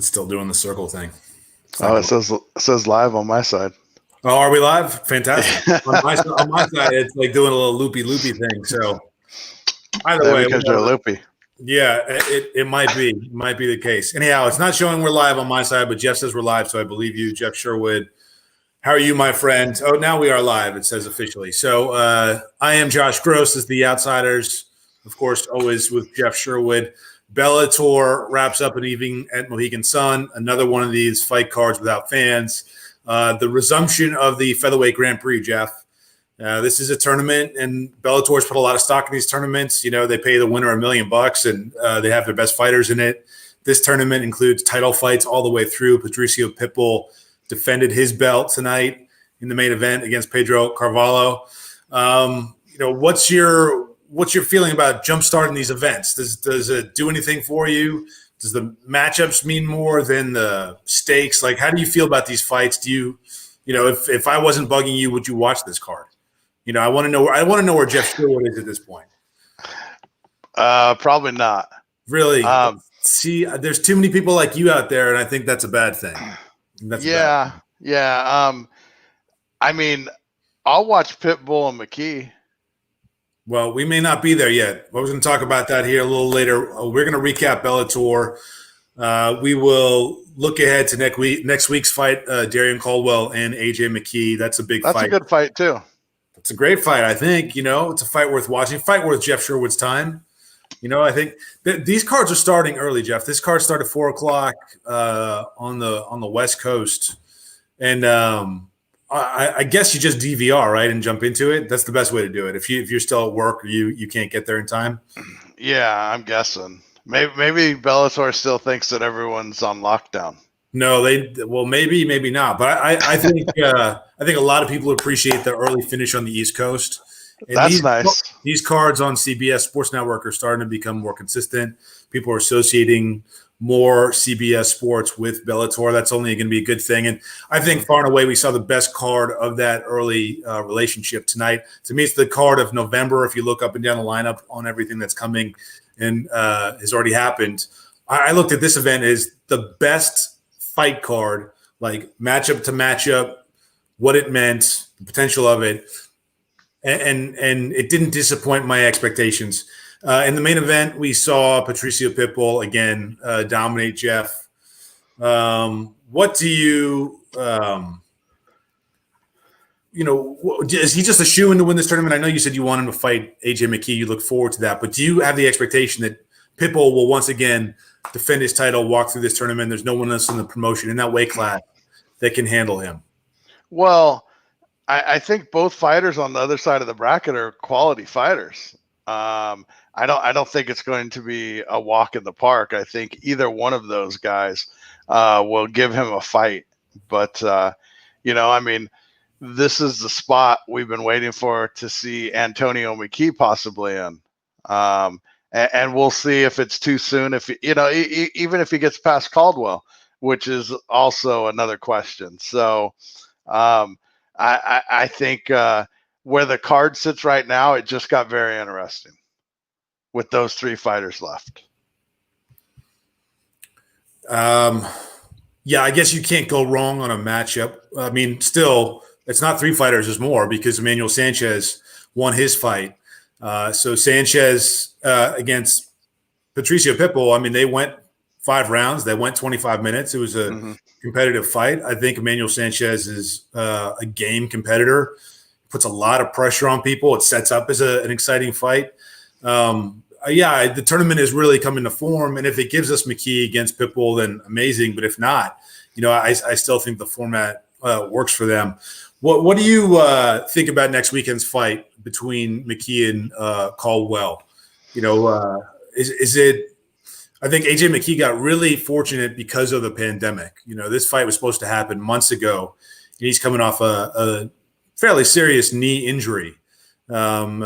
It's still doing the circle thing. Oh, it says live on my side. Oh, are we live? Fantastic. on my side, it's like doing a little loopy thing. So either way, because you're loopy. Yeah, it might be the case. Anyhow, it's not showing we're live on my side, but Jeff says we're live, so I believe you, Jeff Sherwood. How are you, my friend? Oh, now we are live, it says officially. So I am Josh Gross, as the Outsiders, of course, always with Jeff Sherwood. Bellator wraps up an evening at Mohegan Sun, another one of these fight cards without fans. The resumption of the featherweight Grand Prix, Jeff. This is a tournament, and Bellator's put a lot of stock in these tournaments. You know, they pay the winner $1 million, and they have their best fighters in it. This tournament includes title fights all the way through. Patricio Pitbull defended his belt tonight in the main event against Pedro Carvalho. What's your feeling about jumpstarting these events? Does it do anything for you? Does the matchups mean more than the stakes? Like, how do you feel about these fights? Do you if I wasn't bugging you, would you watch this card? I want to know where Jeff Sherwood is at this point. Probably not. Really? See, there's too many people like you out there, and I think that's a bad thing. Yeah. I mean, I'll watch Pitbull and McKee. Well, we may not be there yet. I was going to talk about that here a little later. We're going to recap Bellator. We will look ahead to next week's fight, Darian Caldwell and AJ McKee. That's a big fight. That's a good fight, too. It's a great fight, I think. It's a fight worth watching, fight worth Jeff Sherwood's time. I think these cards are starting early, Jeff. This card started 4:00 on the West Coast. And I guess you just DVR, right, and jump into it. That's the best way to do it. If you're still at work or you can't get there in time. Yeah, I'm guessing. Maybe Bellator still thinks that everyone's on lockdown. No, maybe not. But I think a lot of people appreciate the early finish on the East Coast. And That's nice. These cards on CBS Sports Network are starting to become more consistent. People are associating more CBS Sports with Bellator. That's only going to be a good thing. And I think far and away we saw the best card of that early relationship tonight. To me, it's the card of November. If you look up and down the lineup on everything that's coming and has already happened, I looked at this event as the best fight card, like matchup to matchup, what it meant, the potential of it. And it didn't disappoint my expectations. In the main event, we saw Patricio Pitbull again dominate Jeff. What do you, is he just a shoo-in to win this tournament? I know you said you want him to fight AJ McKee. You look forward to that. But do you have the expectation that Pitbull will once again defend his title, walk through this tournament? There's no one else in the promotion in that weight class that can handle him. Well, I think both fighters on the other side of the bracket are quality fighters. I don't think it's going to be a walk in the park. I think either one of those guys will give him a fight. But this is the spot we've been waiting for to see Antonio McKee possibly in. And we'll see if it's too soon. If even if he gets past Caldwell, which is also another question. So. I think where the card sits right now, it just got very interesting with those three fighters left. Yeah, I guess you can't go wrong on a matchup. I mean, still, it's not three fighters, there's more because Emmanuel Sanchez won his fight. So Sanchez against Patricio Pitbull, I mean, they went 5 rounds. They went 25 minutes. It was a competitive fight. I think Emmanuel Sanchez is a game competitor, puts a lot of pressure on people. It sets up as an exciting fight. The tournament is really coming to form. And if it gives us McKee against Pitbull, then amazing. But if not, I still think the format works for them. What do you think about next weekend's fight between McKee and Caldwell? Is it – I think AJ McKee got really fortunate because of the pandemic. This fight was supposed to happen months ago, and he's coming off a fairly serious knee injury, something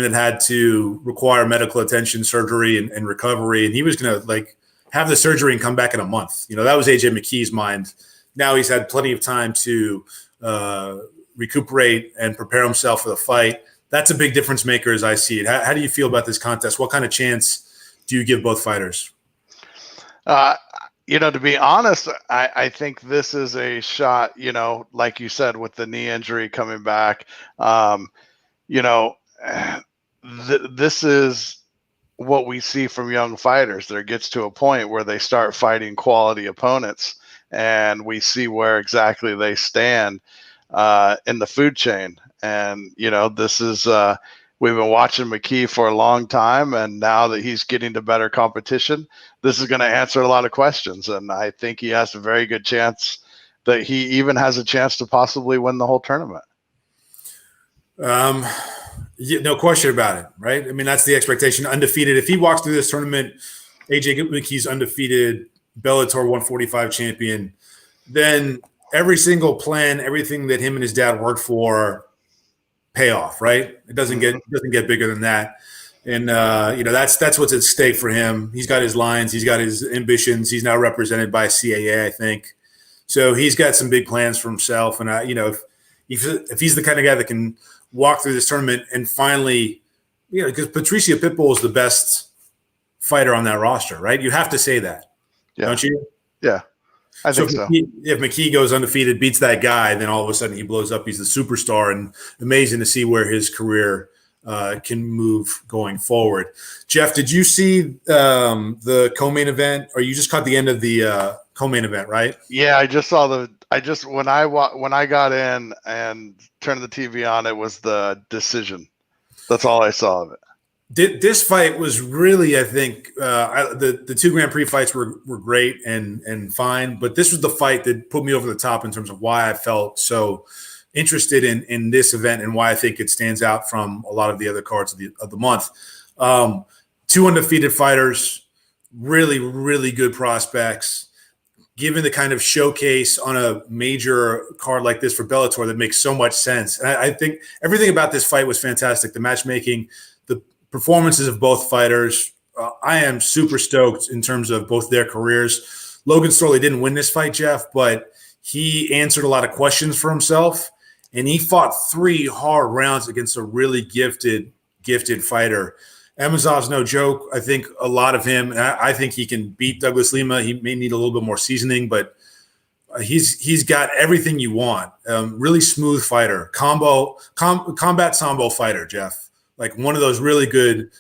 that had to require medical attention, surgery, and recovery. And he was going to have the surgery and come back in a month. That was AJ McKee's mind. Now he's had plenty of time to recuperate and prepare himself for the fight. That's a big difference maker as I see it. How do you feel about this contest? What kind of chance do you give both fighters? To be honest, I think this is a shot, like you said, with the knee injury coming back. You know, this is what we see from young fighters. There gets to a point where they start fighting quality opponents, and we see where exactly they stand in the food chain. And this is we've been watching McKee for a long time, and now that he's getting to better competition, this is going to answer a lot of questions. And I think he has a very good chance that he even has a chance to possibly win the whole tournament. Yeah, no question about it, right? I mean, that's the expectation. Undefeated. If he walks through this tournament, AJ McKee's undefeated, Bellator 145 champion, then every single plan, everything that him and his dad worked for, pay off, right? It doesn't get bigger than that. And that's what's at stake for him. He's got his lines, he's got his ambitions. He's now represented by CAA, I think. So he's got some big plans for himself. And if he's the kind of guy that can walk through this tournament and finally, because Patricio PItbull is the best fighter on that roster, right? You have to say that, don't you? Yeah, I think so. If McKee goes undefeated, beats that guy, then all of a sudden he blows up. He's the superstar, and amazing to see where his career can move going forward. Jeff, did you see the co-main event, or you just caught the end of the co-main event, right? Yeah, I just saw when I got in and turned the TV on, it was the decision. That's all I saw of it. This fight was really, I think, the two Grand Prix fights were great and fine, but this was the fight that put me over the top in terms of why I felt so interested in this event and why I think it stands out from a lot of the other cards of the month. Two undefeated fighters, really, really good prospects. Given the kind of showcase on a major card like this for Bellator, that makes so much sense. And I think everything about this fight was fantastic. The matchmaking, the performances of both fighters. I am super stoked in terms of both their careers. Logan Storley didn't win this fight, Jeff, but he answered a lot of questions for himself, and he fought 3 hard rounds against a really gifted fighter. Amazov's no joke. I think a lot of him, I think he can beat Douglas Lima. He may need a little bit more seasoning, but he's got everything you want. Really smooth fighter, combat sambo fighter, Jeff. Like one of those really good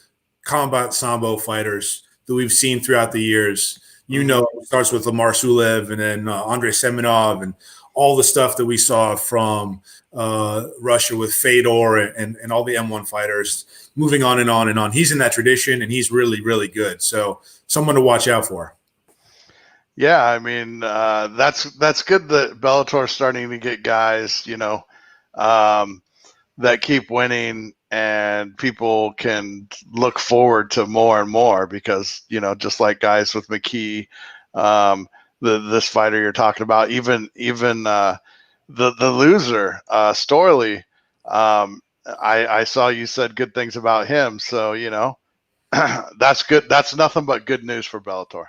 combat sambo fighters that we've seen throughout the years. It starts with Lamar Sulev and then Andrei Semenov and all the stuff that we saw from Russia with Fedor and all the M1 fighters. Moving on and on and on. He's in that tradition, and he's really, really good. So someone to watch out for. Yeah, I mean, that's good that Bellator's starting to get guys, that keep winning, and people can look forward to more and more because, just like guys with McKee, this fighter you're talking about, even the loser, Storley, I saw you said good things about him. So, that's good. That's nothing but good news for Bellator.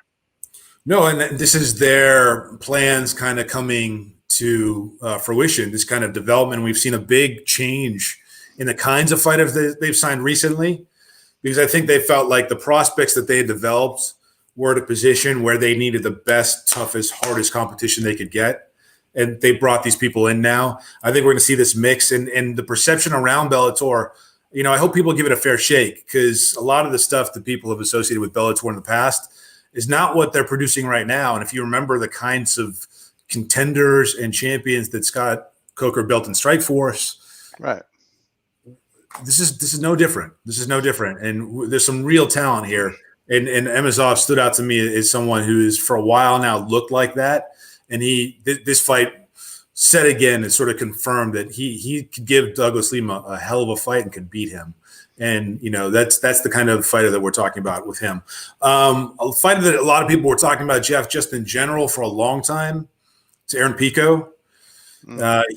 No, and this is their plans kind of coming to fruition, this kind of development. We've seen a big change in the kinds of fighters they've signed recently, because I think they felt like the prospects that they had developed were at a position where they needed the best, toughest, hardest competition they could get. And they brought these people in now. I think we're going to see this mix, and the perception around Bellator, I hope people give it a fair shake, because a lot of the stuff that people have associated with Bellator in the past is not what they're producing right now. And if you remember the kinds of contenders and champions that Scott Coker built in Strikeforce, right? This is no different. This is no different. And there's some real talent here. And Emazov stood out to me as someone who is for a while now looked like that. And this fight said again, it sort of confirmed that he could give Douglas Lima a hell of a fight and could beat him. And, that's the kind of fighter that we're talking about with him. A fighter that a lot of people were talking about, Jeff, just in general for a long time, it's Aaron Pico.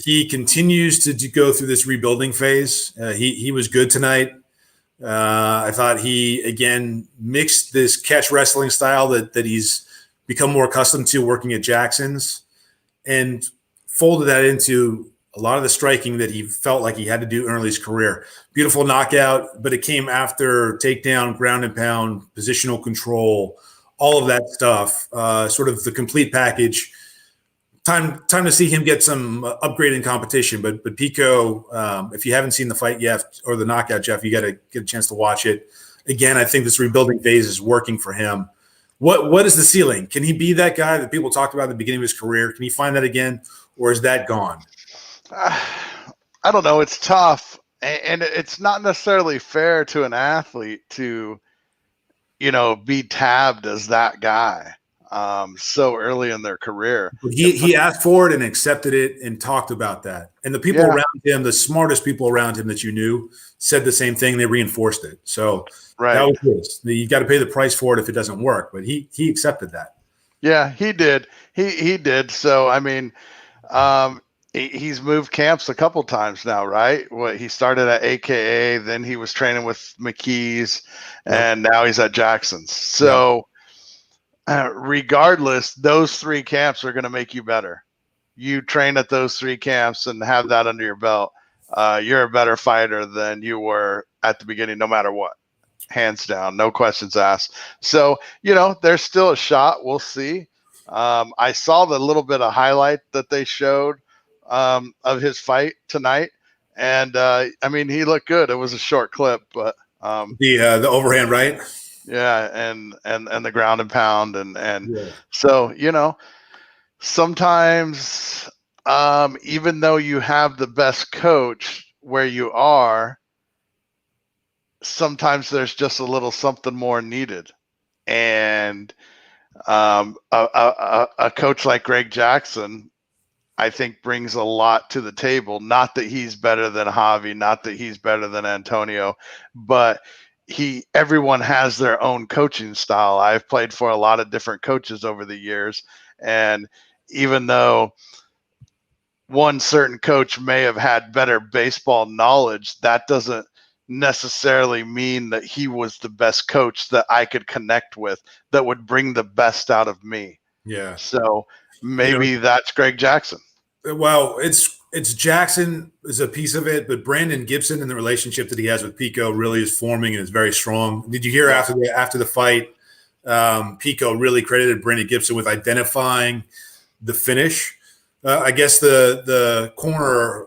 He continues to go through this rebuilding phase. He was good tonight. I thought he, again, mixed this catch wrestling style that he's become more accustomed to working at Jackson's, and folded that into a lot of the striking that he felt like he had to do early in his career. Beautiful knockout, but it came after takedown, ground and pound, positional control, all of that stuff, sort of the complete package. Time to see him get some upgrade in competition. But Pico, if you haven't seen the fight yet or the knockout, Jeff, you got to get a chance to watch it. Again, I think this rebuilding phase is working for him. What is the ceiling? Can he be that guy that people talked about at the beginning of his career? Can he find that again, or is that gone? I don't know. It's tough, and it's not necessarily fair to an athlete to, be tabbed as that guy so early in their career. He asked for it and accepted it and talked about that. And the people around him, the smartest people around him that you knew, said the same thing. They reinforced it. So that was his. You got to pay the price for it if it doesn't work. But he accepted that. Yeah, he did. He did. So, I mean, he's moved camps a couple times now, right? He started at AKA, then he was training with McKee's, and now he's at Jackson's. So regardless, those 3 camps are going to make you better. You train at those 3 camps and have that under your belt. You're a better fighter than you were at the beginning, no matter what. Hands down, no questions asked. So, there's still a shot. We'll see. I saw the little bit of highlight that they showed of his fight tonight. And, I mean, he looked good. It was a short clip, but the overhand, right? Yeah. And the ground and pound. So, sometimes, even though you have the best coach where you are, sometimes there's just a little something more needed. And a coach like Greg Jackson, I think, brings a lot to the table. Not that he's better than Javi, not that he's better than Antonio, but everyone has their own coaching style. I've played for a lot of different coaches over the years, and even though one certain coach may have had better baseball knowledge, that doesn't necessarily mean that he was the best coach that I could connect with, that would bring the best out of me. Yeah. So maybe that's Greg Jackson. Well, it's Jackson is a piece of it, but Brandon Gibson and the relationship that he has with Pico really is forming and is very strong. Did you hear after the fight, Pico really credited Brandon Gibson with identifying the finish? I guess the corner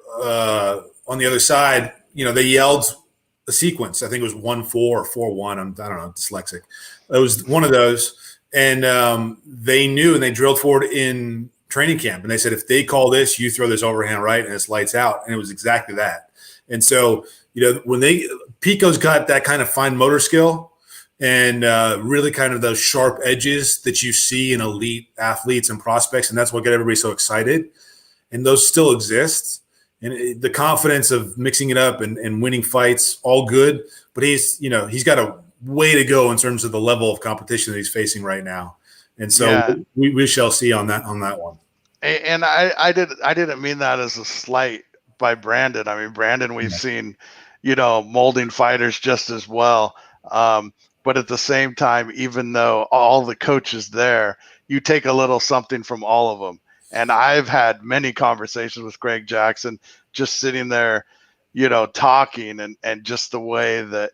on the other side, they yelled a sequence. I think it was 1-4 or 4-1. I don't know, dyslexic. It was one of those. And they knew, and they drilled forward in training camp. And they said, if they call this, you throw this overhand right, and it's lights out. And it was exactly that. And so, when Pico's got that kind of fine motor skill and really kind of those sharp edges that you see in elite athletes and prospects. And that's what got everybody so excited. And those still exist. And the confidence of mixing it up and winning fights, all good. But he's got a way to go in terms of the level of competition that he's facing right now. And so we shall see on that one. And I didn't mean that as a slight by Brandon. I mean, Brandon, we've seen, molding fighters just as well. But at the same time, even though all the coaches there, you take a little something from all of them. And I've had many conversations with Greg Jackson, just sitting there, talking and just the way that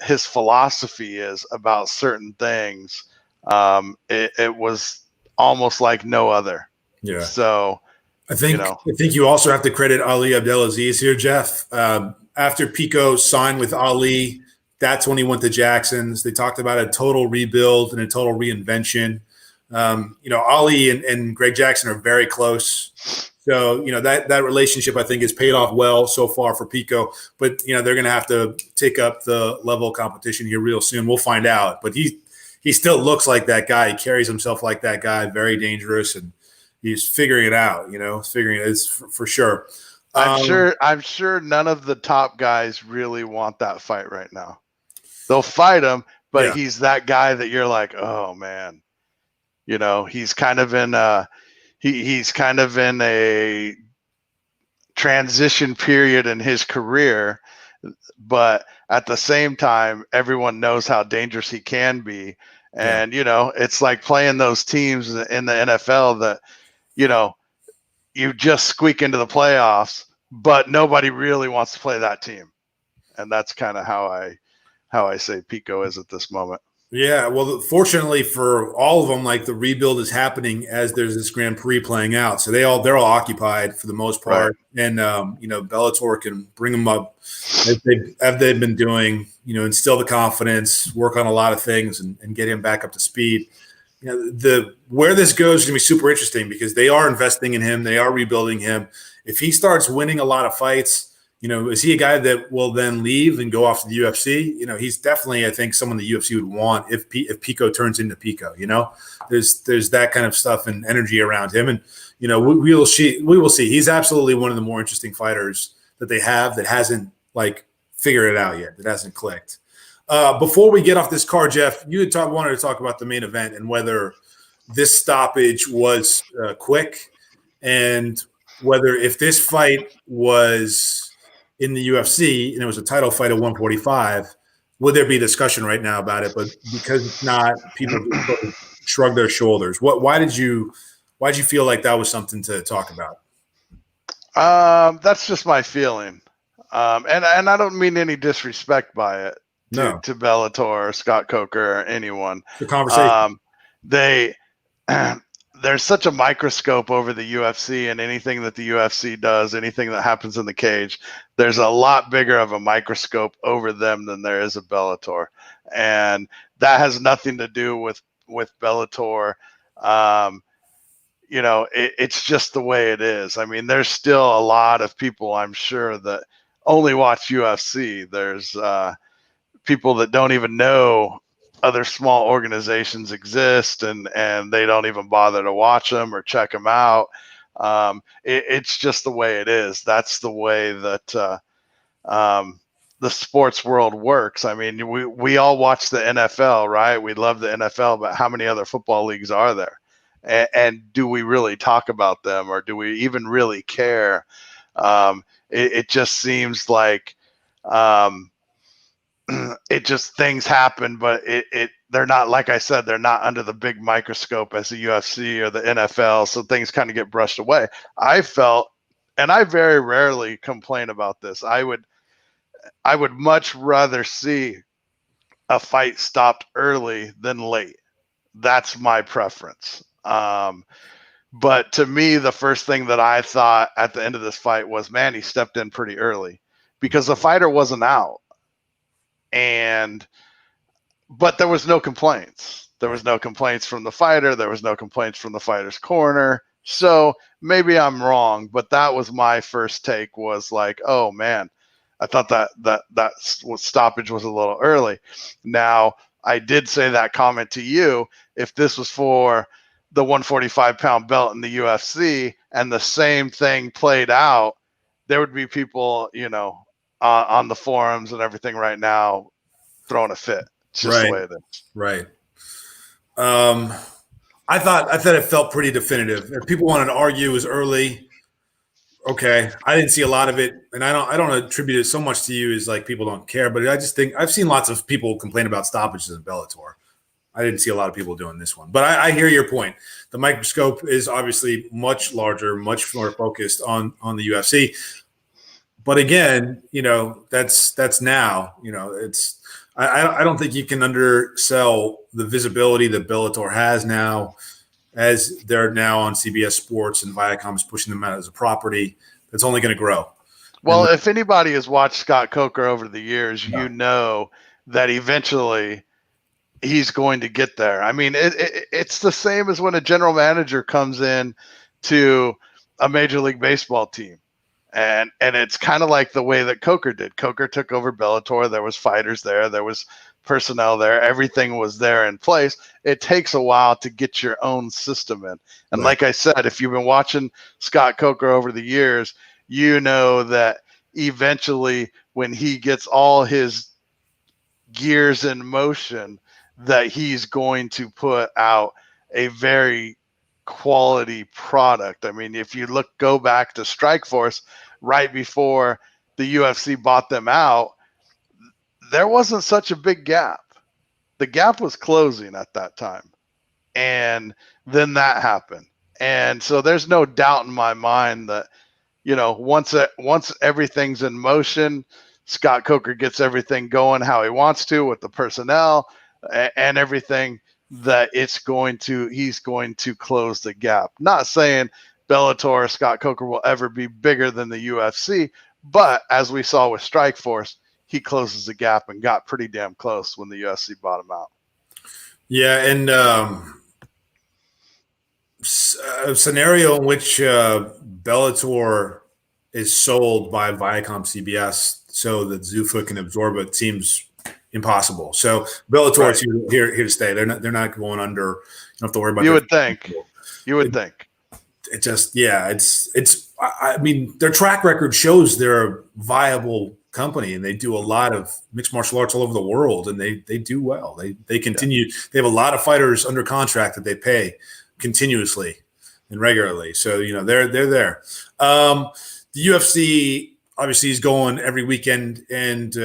his philosophy is about certain things. It was almost like no other. Yeah. So I think you also have to credit Ali Abdelaziz here, Jeff. After Pico signed with Ali, that's when he went to Jackson's. They talked about a total rebuild and a total reinvention. Ali and Greg Jackson are very close. So, that relationship, I think, has paid off well so far for Pico. But, they're going to have to take up the level of competition here real soon. We'll find out. But he still looks like that guy. He carries himself like that guy, very dangerous. And he's figuring it out, figuring it is for sure. I'm sure none of the top guys really want that fight right now. They'll fight him, but he's that guy that you're like, oh, man. He's kind of in he's kind of in a transition period in his career, but at the same time, everyone knows how dangerous he can be. And, it's like playing those teams in the NFL that, you just squeak into the playoffs, but nobody really wants to play that team. And that's kind of how I say Pico is at this moment. Yeah, well, fortunately for all of them, like the rebuild is happening as there's this Grand Prix playing out, so they're all occupied for the most Right. part, and Bellator can bring them up as they've been doing, instill the confidence, work on a lot of things, and get him back up to speed. The where this goes is going to be super interesting because they are investing in him, they are rebuilding him. If he starts winning a lot of fights, is he a guy that will then leave and go off to the UFC? He's definitely, I think, someone the UFC would want if Pico turns into Pico. There's that kind of stuff and energy around him, and we will see. We will see. He's absolutely one of the more interesting fighters that they have that hasn't like figured it out yet. That hasn't clicked. Before we get off this card, Jeff, you had wanted to talk about the main event and whether this stoppage was quick, and whether if this fight was in the UFC and it was a title fight at 145, would there be discussion right now about it? But because it's not, people just sort of shrug their shoulders. Why did you feel like that was something to talk about? That's just my feeling. And I don't mean any disrespect by it to Bellator or Scott Coker or anyone. The conversation. There's such a microscope over the UFC, and anything that the UFC does, anything that happens in the cage, there's a lot bigger of a microscope over them than there is a Bellator. And that has nothing to do with Bellator. It's just the way it is. I mean, there's still a lot of people, I'm sure, that only watch UFC. There's people that don't even know other small organizations exist, and they don't even bother to watch them or check them out. It's just the way it is. That's the way that the sports world works. I mean, we all watch the NFL, right? We love the NFL, but how many other football leagues are there? And do we really talk about them, or do we even really care? It just seems like it just things happen, but they're not, like I said, they're not under the big microscope as the UFC or the NFL, so things kind of get brushed away. I felt, and I very rarely complain about this, I would much rather see a fight stopped early than late. That's my preference. But to me, the first thing that I thought at the end of this fight was, man, he stepped in pretty early because the fighter wasn't out. But there was no complaints. There was no complaints from the fighter. There was no complaints from the fighter's corner. So maybe I'm wrong, but that was my first take, was like, oh man, I thought that stoppage was a little early. Now, I did say that comment to you. If this was for the 145-pound belt in the UFC and the same thing played out, there would be people, on the forums and everything right now throwing a fit. It's just the way it is. Right. I thought it felt pretty definitive. If people wanted to argue it was early, okay. I didn't see a lot of it, and I don't attribute it so much to you as like people don't care, but I just think I've seen lots of people complain about stoppages in Bellator. I didn't see a lot of people doing this one, but I hear your point. The microscope is obviously much larger, much more focused on the UFC. But again, that's now. It's I don't think you can undersell the visibility that Bellator has now, as they're now on CBS Sports and Viacom's pushing them out as a property. That's only going to grow. Well, if anybody has watched Scott Coker over the years, you know that eventually he's going to get there. I mean, it's the same as when a general manager comes in to a Major League Baseball team. And it's kind of like the way that Coker did. Coker took over Bellator. There was fighters there. There was personnel there. Everything was there in place. It takes a while to get your own system in. And like I said, if you've been watching Scott Coker over the years, you know that eventually when he gets all his gears in motion, that he's going to put out a very quality product. I mean, if you go back to Strikeforce right before the UFC bought them out, there wasn't such a big gap. The gap was closing at that time. And then that happened. And so there's no doubt in my mind that, once everything's in motion, Scott Coker gets everything going how he wants to with the personnel. and everything, that he's going to close the gap. Not saying Bellator or Scott Coker will ever be bigger than the UFC, but as we saw with Strikeforce, he closes the gap and got pretty damn close when the UFC bought him out. Yeah, and a scenario in which Bellator is sold by Viacom CBS so that Zuffa can absorb it seems impossible. So Bellator is here to stay. They're not going under. You don't have to worry about. You would think. You would think. It just it's. I mean, their track record shows they're a viable company, and they do a lot of mixed martial arts all over the world, and they do well. They continue. Yeah. They have a lot of fighters under contract that they pay continuously and regularly. So they're there. The UFC obviously is going every weekend, and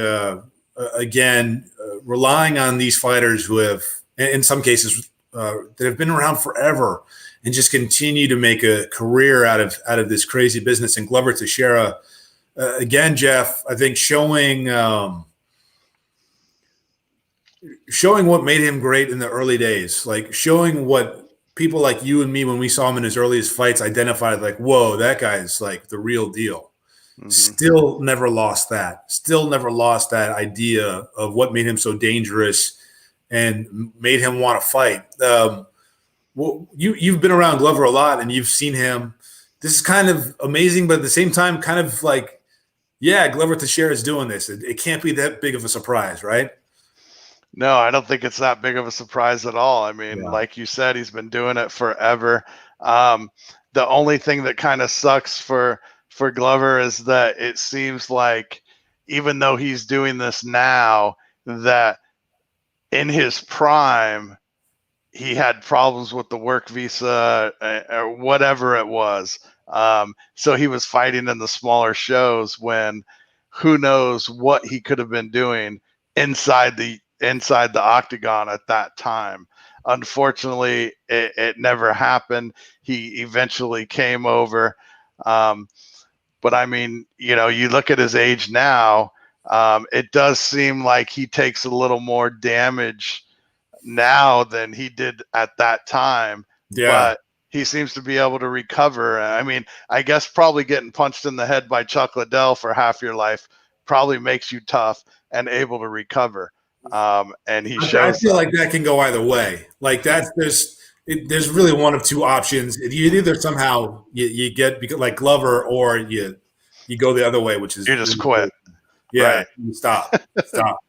again, relying on these fighters who have, in some cases, that have been around forever and just continue to make a career out of this crazy business. And Glover Teixeira, again, Jeff, I think showing what made him great in the early days, like showing what people like you and me, when we saw him in his earliest fights, identified like, whoa, that guy's like the real deal. Mm-hmm. Still never lost that idea of what made him so dangerous and made him want to fight. Well, you've been around Glover a lot and you've seen him. This is kind of amazing, but at the same time, kind of like, yeah, Glover Teixeira is doing this. It can't be that big of a surprise, right? No, I don't think it's that big of a surprise at all. I mean, like you said, he's been doing it forever. The only thing that kind of sucks for Glover is that it seems like even though he's doing this now, that in his prime, he had problems with the work visa or whatever it was. So he was fighting in the smaller shows when who knows what he could have been doing inside the octagon at that time. Unfortunately, it never happened. He eventually came over. But I mean, you look at his age now, it does seem like he takes a little more damage now than he did at that time. Yeah. But he seems to be able to recover. I mean, I guess probably getting punched in the head by Chuck Liddell for half your life probably makes you tough and able to recover. And he shows. I feel like that can go either way. Like there's really one of two options. You either somehow you get like Glover, or you go the other way, which is you just quit. Yeah, right. Stop.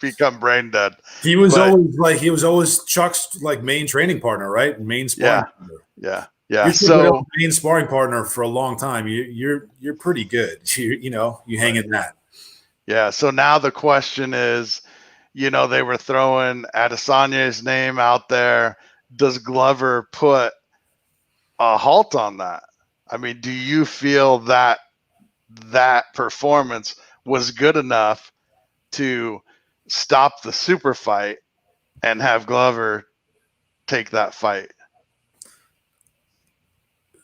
Become brain dead. He was always Chuck's like main training partner, right? Main sparring partner. Yeah. So main sparring partner for a long time. You're pretty good. You hang in that. Yeah. So now the question is, they were throwing Adesanya's name out there. Does Glover put a halt on that? I mean, do you feel that performance was good enough to stop the super fight and have Glover take that fight?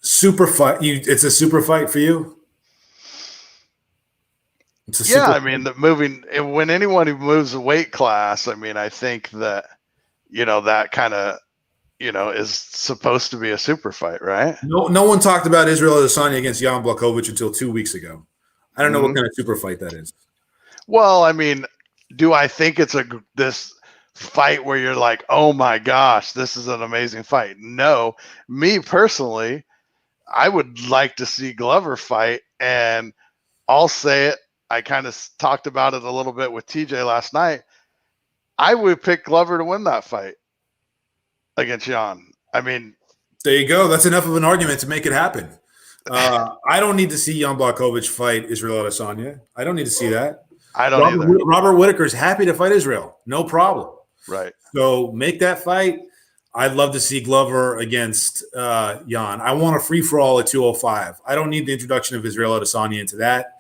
Super fight? It's a super fight for you? I mean, when anyone who moves a weight class, I mean, I think that, that kind of, is supposed to be a super fight, right? No one talked about Israel Adesanya against Jan Blachowicz until 2 weeks ago. I don't know what kind of super fight that is. Well, I mean, do I think it's this fight where you're like, oh my gosh, this is an amazing fight? No, me personally, I would like to see Glover fight, and I'll say it. I kind of talked about it a little bit with TJ last night. I would pick Glover to win that fight against Jan. I mean, there you go. That's enough of an argument to make it happen. I don't need to see Jan Blachowicz fight Israel Adesanya. I don't need to see that. I don't either. Robert Whittaker's happy to fight Israel. No problem. Right. So make that fight. I'd love to see Glover against Jan. I want a free-for-all at 205. I don't need the introduction of Israel Adesanya into that.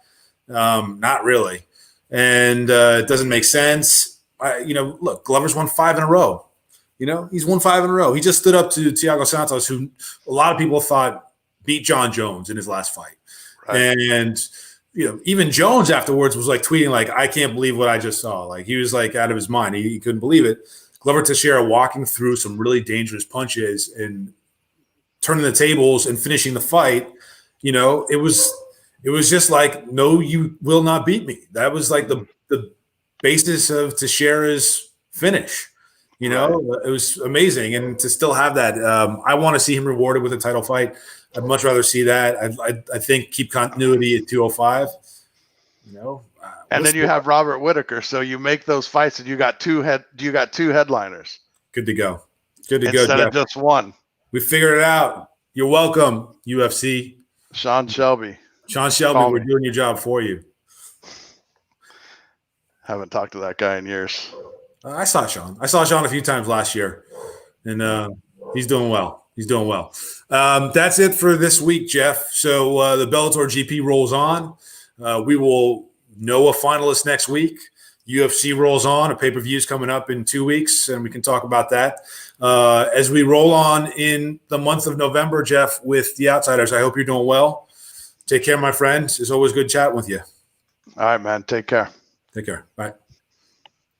Not really. And it doesn't make sense. Look, Glover's won 5 in a row. He's won 5 in a row. He just stood up to Thiago Santos, who a lot of people thought beat John Jones in his last fight. Right. And, even Jones afterwards was like tweeting, like, I can't believe what I just saw. Like, he was like out of his mind. He couldn't believe it. Glover Teixeira walking through some really dangerous punches and turning the tables and finishing the fight. It was just like, no, you will not beat me. That was like the basis of Teixeira's finish. It was amazing. And to still have that, I want to see him rewarded with a title fight. I'd much rather see that. I think keep continuity at 205. And then you have Robert Whittaker. So you make those fights and you got two headliners. Good to go. Good to Instead go, Jeff. of just one. We figured it out. You're welcome, UFC. Sean Shelby, we're doing your job for you. Haven't talked to that guy in years. I saw Sean a few times last year, and he's doing well. That's it for this week, Jeff. So the Bellator GP rolls on. We will know a finalist next week. UFC rolls on. A pay-per-view is coming up in 2 weeks, and we can talk about that. As we roll on in the month of November, Jeff, with the Outsiders, I hope you're doing well. Take care, my friend. It's always good chatting with you. All right, man. Take care. Take care. Bye.